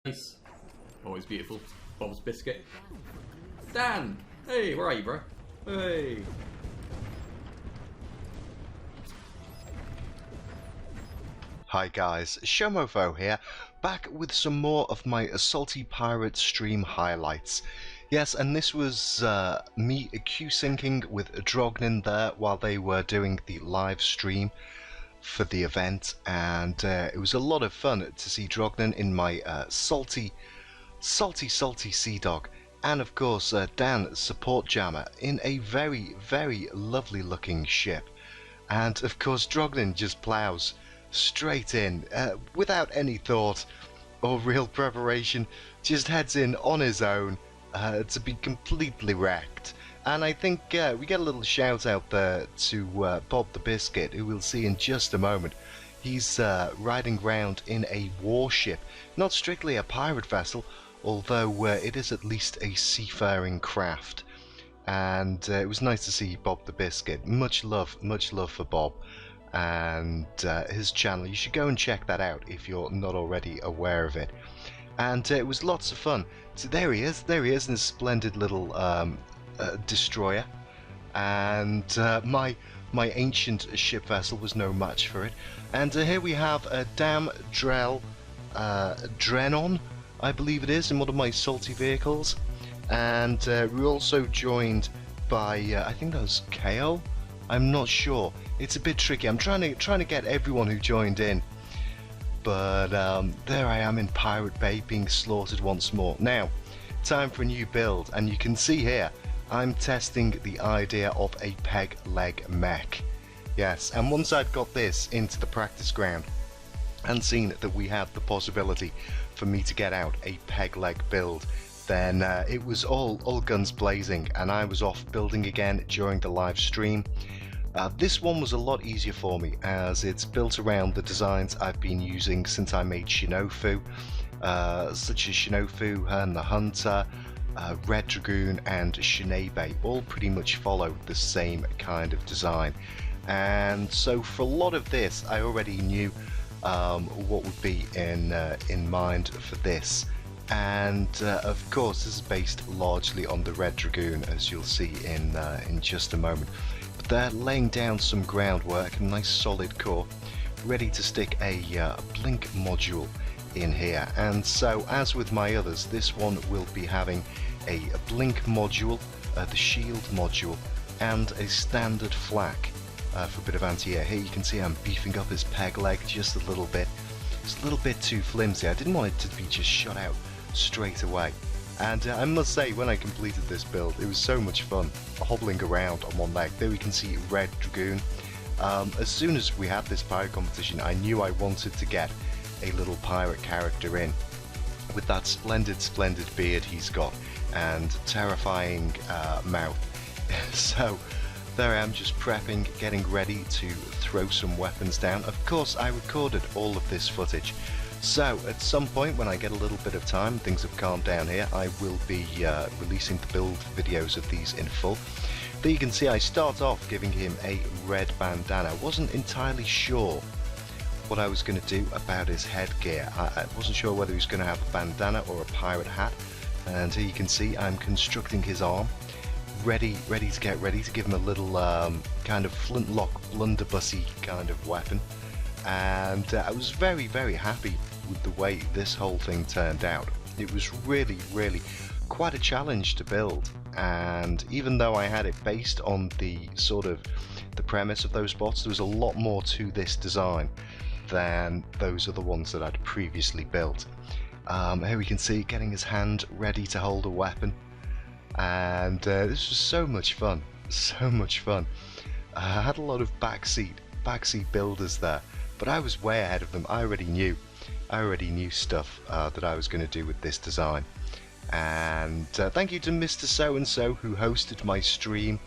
Nice. Always beautiful. Bob's biscuit. Dan! Hey, where are you, bro? Hey! Hi guys, Showmofo here, back with some more of my Salty Pirate stream highlights. Yes, and this was me Q-syncing with Drognin there while they were doing the live stream for the event, and it was a lot of fun to see Drognin in my salty sea dog, and of course DanSupportJammer in a very, very lovely looking ship. And of course Drognin just plows straight in without any thought or real preparation, just heads in on his own to be completely wrecked. And I think we get a little shout out there to Bob the Biscuit, who we'll see in just a moment. He's riding around in a warship, not strictly a pirate vessel, although it is at least a seafaring craft. And it was nice to see Bob the Biscuit. Much love for Bob and his channel. You should go and check that out if you're not already aware of it. And it was lots of fun. So there he is in his splendid little destroyer, and my ancient ship vessel was no match for it. And here we have a Drenon, I believe it is, in one of my salty vehicles. And we're also joined by I think that was kaoelol. I'm not sure. It's a bit tricky. I'm trying to get everyone who joined in. But there I am in Pirate Bay being slaughtered once more. Now, time for a new build, and you can see here I'm testing the idea of a peg leg mech. Yes, and once I'd got this into the practice ground and seen that we had the possibility for me to get out a peg leg build, then it was all guns blazing, and I was off building again during the live stream. This one was a lot easier for me, as it's built around the designs I've been using since I made Shinofu, such as Shinofu and the Hunter, Red Dragoon and Shinabe, all pretty much follow the same kind of design. And so for a lot of this I already knew what would be in mind for this. And of course this is based largely on the Red Dragoon, as you'll see in just a moment. But they're laying down some groundwork, a nice solid core, ready to stick a blink module in here. And so, as with my others, this one will be having a blink module, the shield module, and a standard flak for a bit of anti-air. Here you can see I'm beefing up his peg leg just a little bit. It's a little bit too flimsy. I didn't want it to be just shot out straight away. And I must say, when I completed this build, it was so much fun hobbling around on one leg. There we can see Red Dragoon. As soon as we had this pirate competition, I knew I wanted to get a little pirate character in with that splendid beard he's got and terrifying mouth. So there I am, just prepping, getting ready to throw some weapons down. Of course I recorded all of this footage, so at some point when I get a little bit of time, things have calmed down here, I will be releasing the build videos of these in full. There you can see I start off giving him a red bandana. Wasn't entirely sure what I was going to do about his headgear. I wasn't sure whether he was going to have a bandana or a pirate hat. And here you can see I'm constructing his arm, ready to give him a little kind of flintlock blunderbussy kind of weapon. And I was very, very happy with the way this whole thing turned out. It was really quite a challenge to build, and even though I had it based on the sort of the premise of those bots, there was a lot more to this design than those other ones that I'd previously built. Here we can see getting his hand ready to hold a weapon, and this was so much fun. I had a lot of backseat builders there, but I was way ahead of them. I already knew stuff that I was going to do with this design. And thank you to Mr. So-and-so who hosted my stream.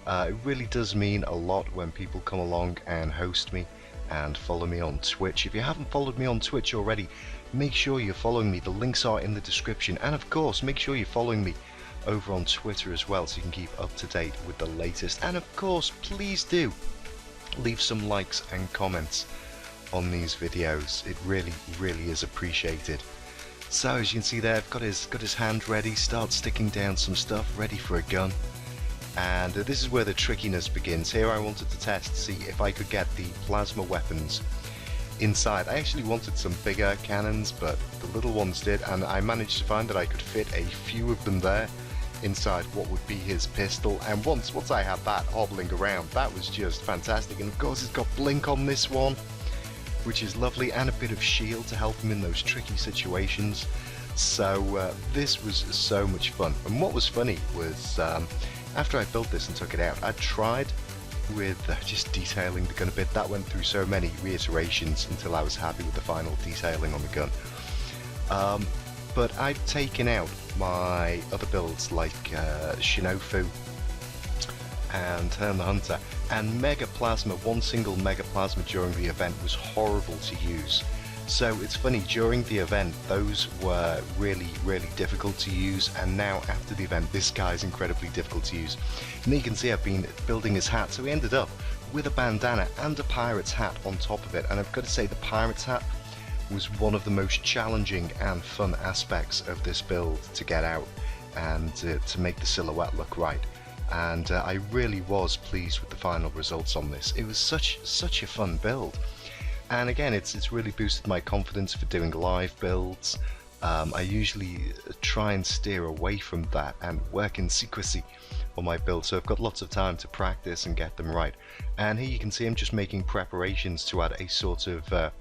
It really does mean a lot when people come along and host me and follow me on Twitch. If you haven't followed me on Twitch already, make sure you're following me. The links are in the description, and of course make sure you're following me over on Twitter as well, so you can keep up to date with the latest. And of course, please do leave some likes and comments on these videos. It really is appreciated. So as you can see there, I've got his hand ready, start sticking down some stuff, ready for a gun. And this is where the trickiness begins. Here I wanted to test to see if I could get the plasma weapons inside. I actually wanted some bigger cannons, but the little ones did, and I managed to find that I could fit a few of them there inside what would be his pistol. And once I had that hobbling around, that was just fantastic. And of course it's got blink on this one, which is lovely, and a bit of shield to help him in those tricky situations. So this was so much fun. And what was funny was after I built this and took it out, I tried with just detailing the gun a bit. That went through so many reiterations until I was happy with the final detailing on the gun. But I've taken out my other builds like Shinofu and Hern the Hunter, and Mega Plasma, one single Mega Plasma during the event was horrible to use. So it's funny, during the event those were really difficult to use, and now after the event this guy's incredibly difficult to use. And you can see I've been building his hat, so he ended up with a bandana and a pirate's hat on top of it. And I've got to say the pirate's hat was one of the most challenging and fun aspects of this build to get out and to make the silhouette look right. And I really was pleased with the final results on this. It was such a fun build. And again, it's really boosted my confidence for doing live builds. I usually try and steer away from that and work in secrecy on my build, so I've got lots of time to practice and get them right. And here you can see I'm just making preparations to add a sort of,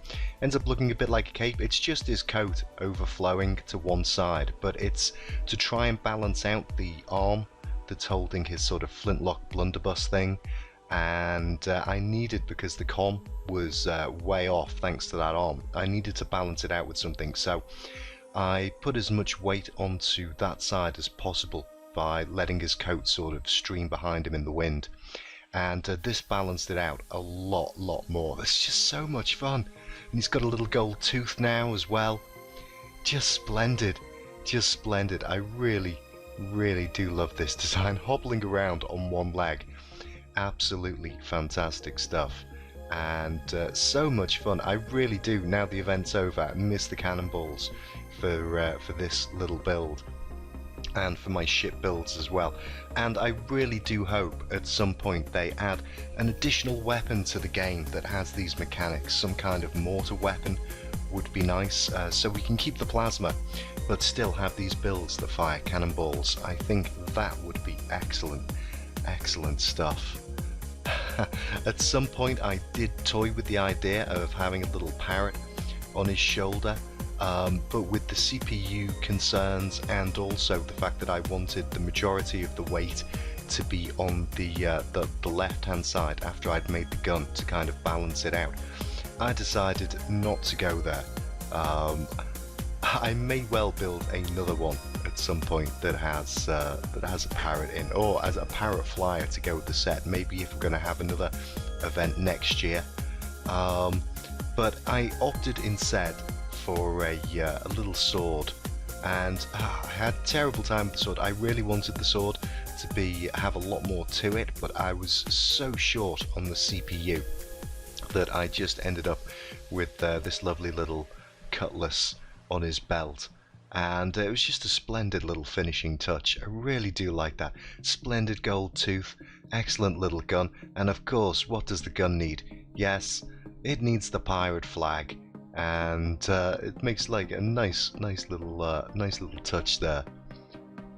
ends up looking a bit like a cape. It's just his coat overflowing to one side, but it's to try and balance out the arm that's holding his sort of flintlock blunderbuss thing. And I needed, because the comm was way off thanks to that arm, I needed to balance it out with something, so I put as much weight onto that side as possible by letting his coat sort of stream behind him in the wind, and this balanced it out a lot more. It's just so much fun. And he's got a little gold tooth now as well. Just splendid, just splendid. I really do love this design. Hobbling around on one leg, absolutely fantastic stuff, and so much fun. I really do, now the event's over, miss the cannonballs for this little build and for my ship builds as well. And I really do hope at some point they add an additional weapon to the game that has these mechanics. Some kind of mortar weapon would be nice, so we can keep the plasma but still have these builds that fire cannonballs. I think that would be excellent stuff. At some point I did toy with the idea of having a little parrot on his shoulder, but with the CPU concerns and also the fact that I wanted the majority of the weight to be on the left hand side after I'd made the gun to kind of balance it out, I decided not to go there. I may well build another one at some point that has a parrot in, or as a parrot flyer to go with the set, maybe if we're going to have another event next year. But I opted instead for a little sword, and I had a terrible time with the sword. I really wanted the sword to have a lot more to it, but I was so short on the CPU that I just ended up with this lovely little cutlass on his belt, and it was just a splendid little finishing touch. I really do like that. Splendid gold tooth, excellent little gun, and of course, what does the gun need? Yes, it needs the pirate flag, and it makes like a nice little touch there.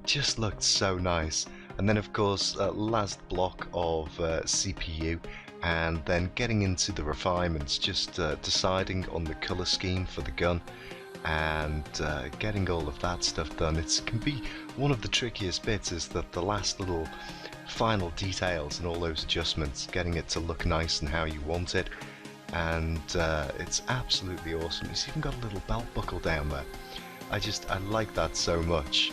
Just looked so nice. And then of course, last block of CPU, and then getting into the refinements, just deciding on the color scheme for the gun, and getting all of that stuff done. It can be one of the trickiest bits, is that the last little final details and all those adjustments, getting it to look nice and how you want it. And it's absolutely awesome. It's even got a little belt buckle down there. I like that so much.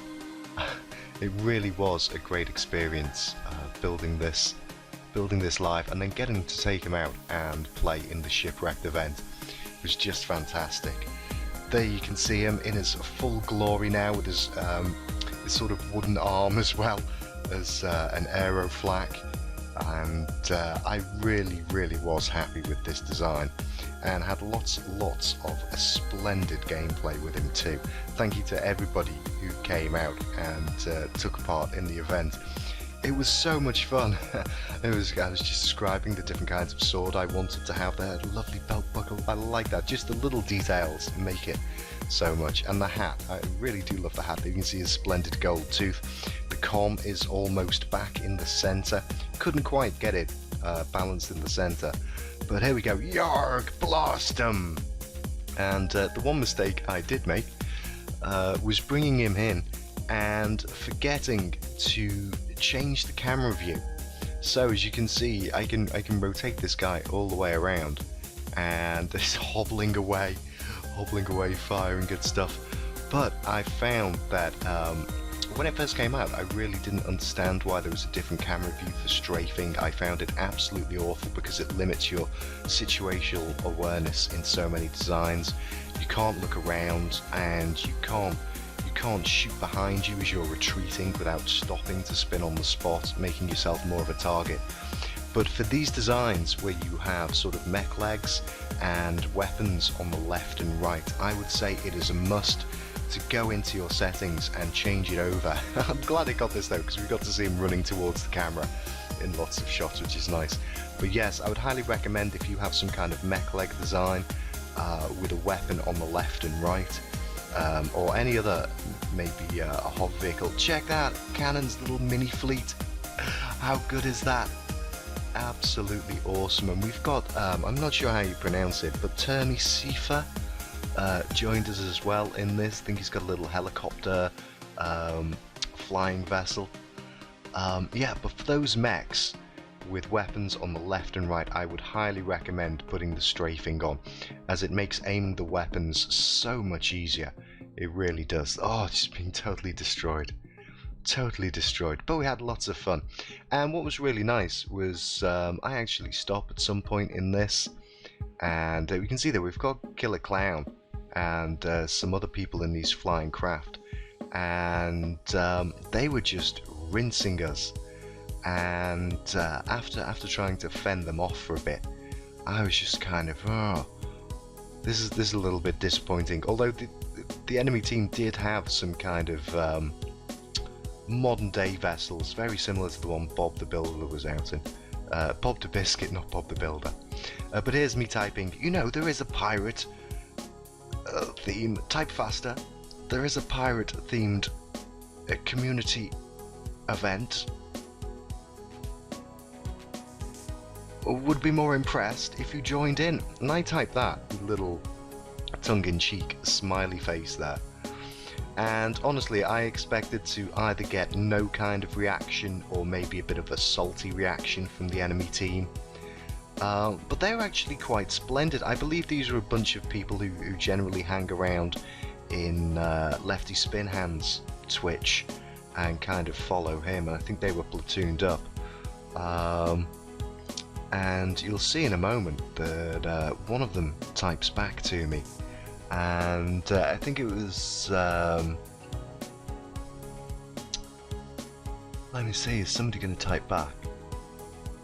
It really was a great experience building this live, and then getting to take him out and play in the SHIPREKT event was just fantastic. There you can see him in his full glory now, with his sort of wooden arm as well as an aero flak. And I really was happy with this design. and had lots of a splendid gameplay with him too. Thank you to everybody who came out and took part in the event. It was so much fun. I was just describing the different kinds of sword I wanted to have there. Lovely belt buckle. I like that. Just the little details make it so much. And the hat. I really do love the hat. You can see a splendid gold tooth. The comm is almost back in the center. Couldn't quite get it balanced in the center. But here we go. Yarg! Blast 'em! And the one mistake I did make was bringing him in and forgetting to change the camera view. So as you can see, I can rotate this guy all the way around, and it's hobbling away, firing good stuff. But I found that when it first came out, I really didn't understand why there was a different camera view for strafing. I found it absolutely awful because it limits your situational awareness in so many designs. You can't look around, and you can't shoot behind you as you're retreating without stopping to spin on the spot, making yourself more of a target. But for these designs where you have sort of mech legs and weapons on the left and right, I would say it is a must to go into your settings and change it over. I'm glad it got this though, because we got to see him running towards the camera in lots of shots, which is nice. But yes, I would highly recommend if you have some kind of mech leg design with a weapon on the left and right, or any other, maybe a hov vehicle. Check that, Cannon's little mini fleet. How good is that? Absolutely awesome. And we've got, I'm not sure how you pronounce it, but Termi Sifa joined us as well in this. I think he's got a little helicopter flying vessel. Yeah, but for those mechs with weapons on the left and right, I would highly recommend putting the strafing on, as it makes aiming the weapons so much easier. It really does. Oh, it's been totally destroyed. Totally destroyed. But we had lots of fun. And what was really nice was I actually stopped at some point in this, and we can see that we've got Killer Clown and some other people in these flying craft, and they were just rinsing us. And after trying to fend them off for a bit, I was just kind of, oh, this is a little bit disappointing. Although the enemy team did have some kind of modern day vessels, very similar to the one Bob the Builder was out in. Bob the Biscuit, not Bob the Builder. But here's me typing, you know, there is a pirate theme, type faster, there is a pirate themed community event. Would be more impressed if you joined in. And I typed that with a little tongue-in-cheek smiley face there. And honestly, I expected to either get no kind of reaction or maybe a bit of a salty reaction from the enemy team. But they were actually quite splendid. I believe these are a bunch of people who generally hang around in LeftySpinHand's Twitch and kind of follow him. And I think they were platooned up. And you'll see in a moment that one of them types back to me, and I think it was let me see, is somebody going to type back?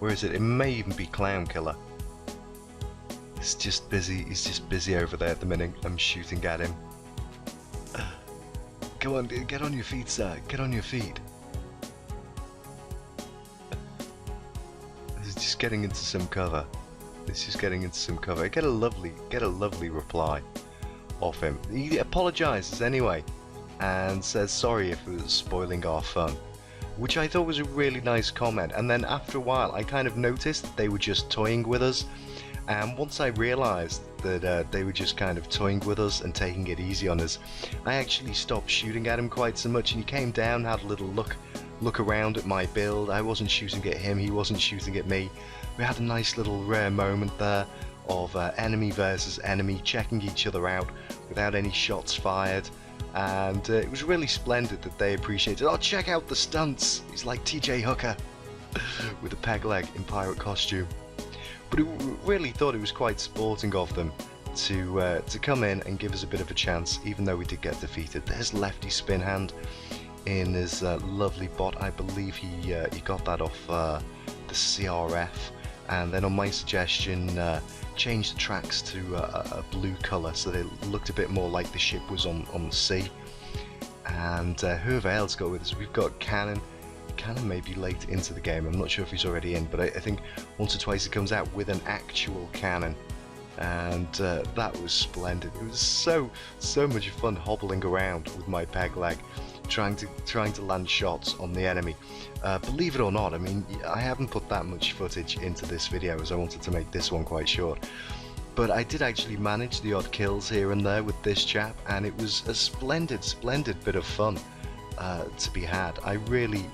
Where is it? It may even be Clown Killer. He's just busy over there at the minute. I'm shooting at him. Go on, get on your feet, sir, get on your feet. Just getting into some cover. It's just getting into some cover. I get a lovely reply off him. He apologises anyway and says sorry if it was spoiling our fun, which I thought was a really nice comment. And then after a while I kind of noticed that they were just toying with us, and once I realised that they were just kind of toying with us and taking it easy on us, I actually stopped shooting at him quite so much, and he came down, had a little look around at my build. I wasn't shooting at him, he wasn't shooting at me. We had a nice little rare moment there of enemy versus enemy, checking each other out without any shots fired, and it was really splendid that they appreciated. Oh, check out the stunts! He's like TJ Hooker with a peg leg in pirate costume. But we really thought it was quite sporting of them to come in and give us a bit of a chance, even though we did get defeated. There's LeftySpinHand in his lovely bot. I believe he got that off the CRF and then on my suggestion changed the tracks to a blue colour so they looked a bit more like the ship was on the sea. And whoever else got with us, we've got Cannon. Cannon may be late into the game, I'm not sure if he's already in, but I think once or twice he comes out with an actual cannon, and that was splendid. It was so much fun hobbling around with my peg leg, trying to land shots on the enemy. Believe it or not, I mean, I haven't put that much footage into this video as I wanted to make this one quite short, but I did actually manage the odd kills here and there with this chap, and it was a splendid bit of fun to be had. I really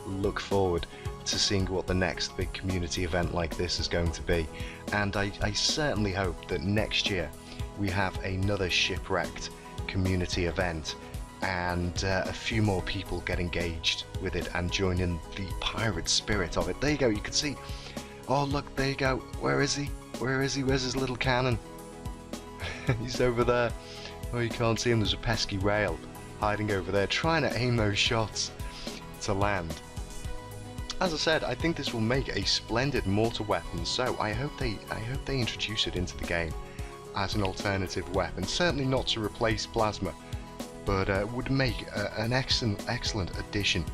look forward to seeing what the next big community event like this is going to be, and I certainly hope that next year we have another Shipwrecked community event and a few more people get engaged with it and join in the pirate spirit of it. There you go, you can see, oh look, there you go, where is he? Where's his little cannon? He's over there. Oh, you can't see him, there's a pesky rail hiding over there, trying to aim those shots to land. As I said, I think this will make a splendid mortar weapon, so I hope they introduce it into the game as an alternative weapon. Certainly not to replace plasma, but would make an excellent addition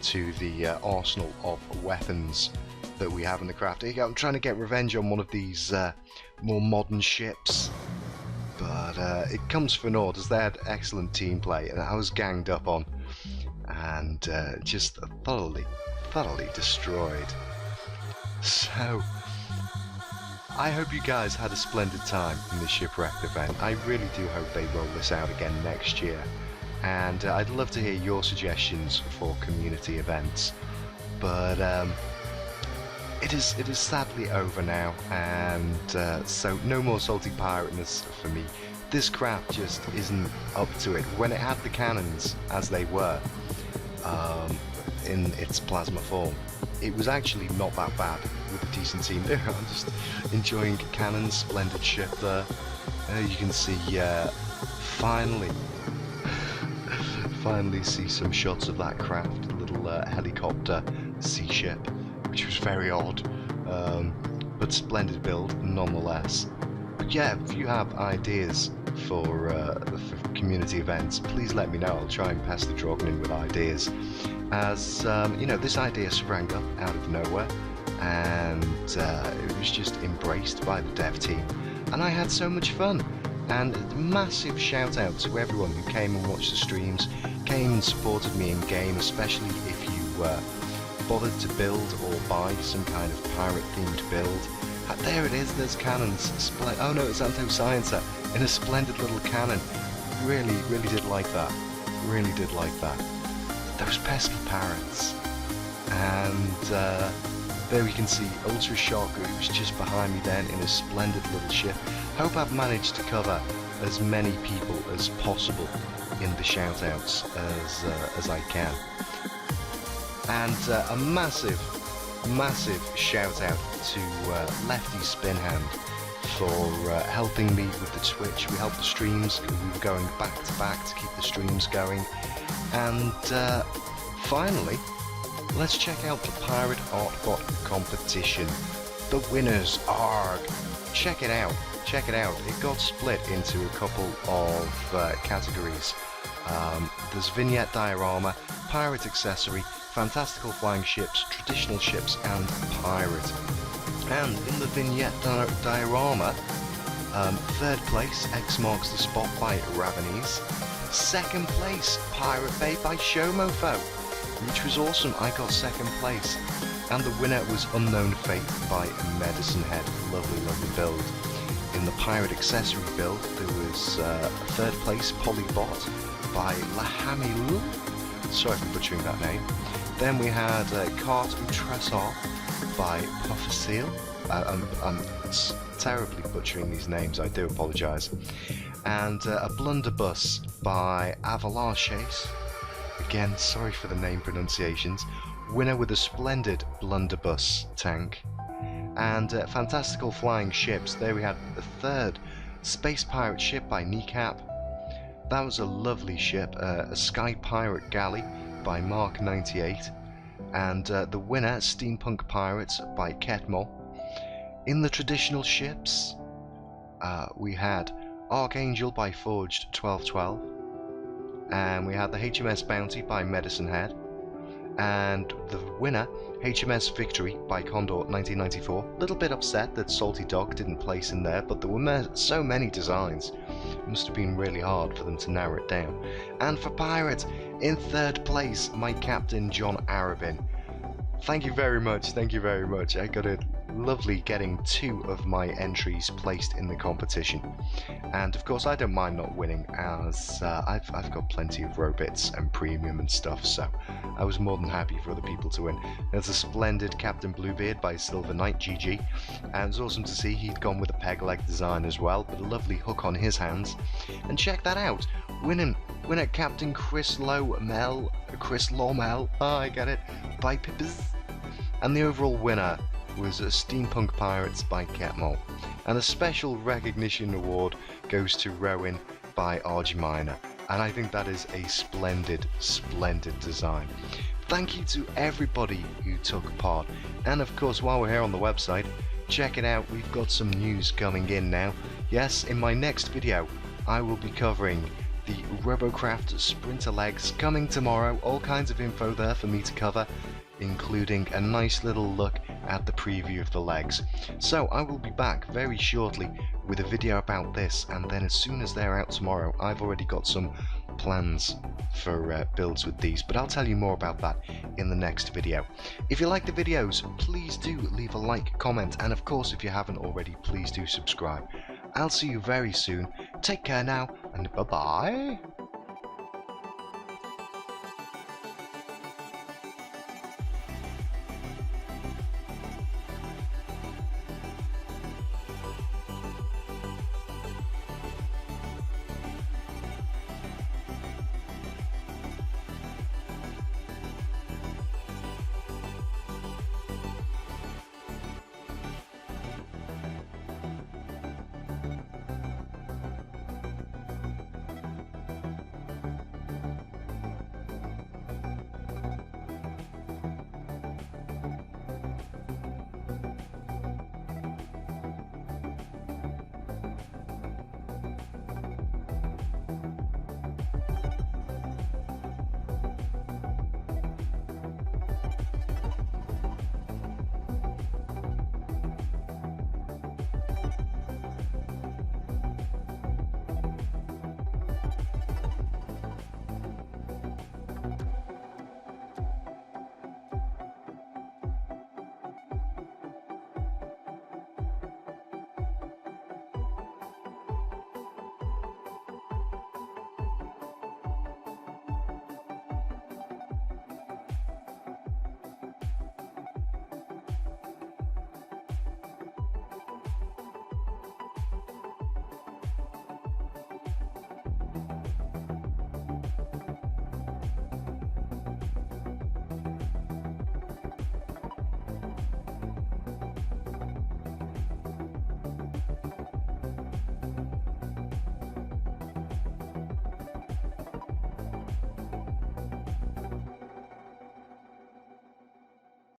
to the arsenal of weapons that we have in the craft. Here you go, I'm trying to get revenge on one of these more modern ships, but it comes for naught as they had excellent team play and I was ganged up on and just thoroughly destroyed. So I hope you guys had a splendid time in the Shipwrecked event. I really do hope they roll this out again next year, and I'd love to hear your suggestions for community events. But it is sadly over now, and so no more salty pirateness for me. This craft just isn't up to it. When it had the cannons as they were in its plasma form, it was actually not that bad with a decent team. I'm just enjoying Cannon's splendid ship there. You can see finally see some shots of that craft, a little helicopter sea ship, which was very odd, but splendid build nonetheless. But yeah, if you have ideas for community events, please let me know. I'll try and pass the Drognin with ideas, as you know, this idea sprang up out of nowhere, and it was just embraced by the dev team, and I had so much fun. And a massive shout out to everyone who came and watched the streams, came and supported me in game, especially if you bothered to build or buy some kind of pirate themed build. There it is, there's cannons. Oh no, it's antoscienza in a splendid little cannon. Really did like that. Really did like that. Those pesky pirates. And there we can see Ultra Shock, who was just behind me then in a splendid little ship. Hope I've managed to cover as many people as possible in the shoutouts as I can. And a massive shout out to LeftySpinHand for helping me with the Twitch. We helped the streams, we were going back to back to keep the streams going. And finally, let's check out the Pirate ArtBot competition. The winners are... Check it out. It got split into a couple of categories. There's Vignette Diorama, Pirate Accessory, Fantastical Flying Ships, Traditional Ships, and Pirate. And in the Vignette Diorama, third place, X marks the spot by Ravenese. Second place, Pirate Bay by Showmofo, which was awesome. I got second place. And the winner was Unknown Fate by Medicine Head. Lovely build. In the Pirate Accessory build, there was third place, Polybot by Lahamilu. Sorry for butchering that name. Then we had Cart Utressar by Pufferseal. I'm terribly butchering these names, I do apologise. And a Blunderbuss by Avalanches. Again, sorry for the name pronunciations. Winner with a splendid Blunderbuss tank. And Fantastical Flying Ships, there we had the third Space Pirate ship by Kneecap. That was a lovely ship, a Sky Pirate Galley by Mark 98. And the winner, Steampunk Pirates by Ketmol. In the traditional ships, we had Archangel by Forged 1212, and we had the HMS Bounty by Medicine Head, and the winner, HMS Victory by Condor 1994. A little bit upset that Salty Dog didn't place in there, but there were so many designs. It must have been really hard for them to narrow it down. And for Pirate, in third place, my captain John Arabin. Thank you very much, thank you very much. I got it lovely getting 2 of my entries placed in the competition. And of course I don't mind not winning, as I've got plenty of Robits and premium and stuff, so I was more than happy for other people to win. There's a splendid Captain Bluebeard by Silver Knight, GG, and it's awesome to see he'd gone with a peg leg design as well, with a lovely hook on his hands. And check that out, winner Captain Chris Lomel, I get it, by Pippers. And the overall winner was Steampunk Pirates by Ketmol. And a special recognition award goes to Rowan by RG Minor. And I think that is a splendid, splendid design. Thank you to everybody who took part. And of course, while we're here on the website, check it out, we've got some news coming in now. Yes, in my next video, I will be covering the Robocraft Sprinter legs coming tomorrow. All kinds of info there for me to cover, including a nice little look at the preview of the legs. So I will be back very shortly with a video about this, and then as soon as they're out tomorrow, I've already got some plans for builds with these, but I'll tell you more about that in the next video. If you like the videos, please do leave a like, comment, and of course if you haven't already, please do subscribe. I'll see you very soon. Take care now, and bye bye.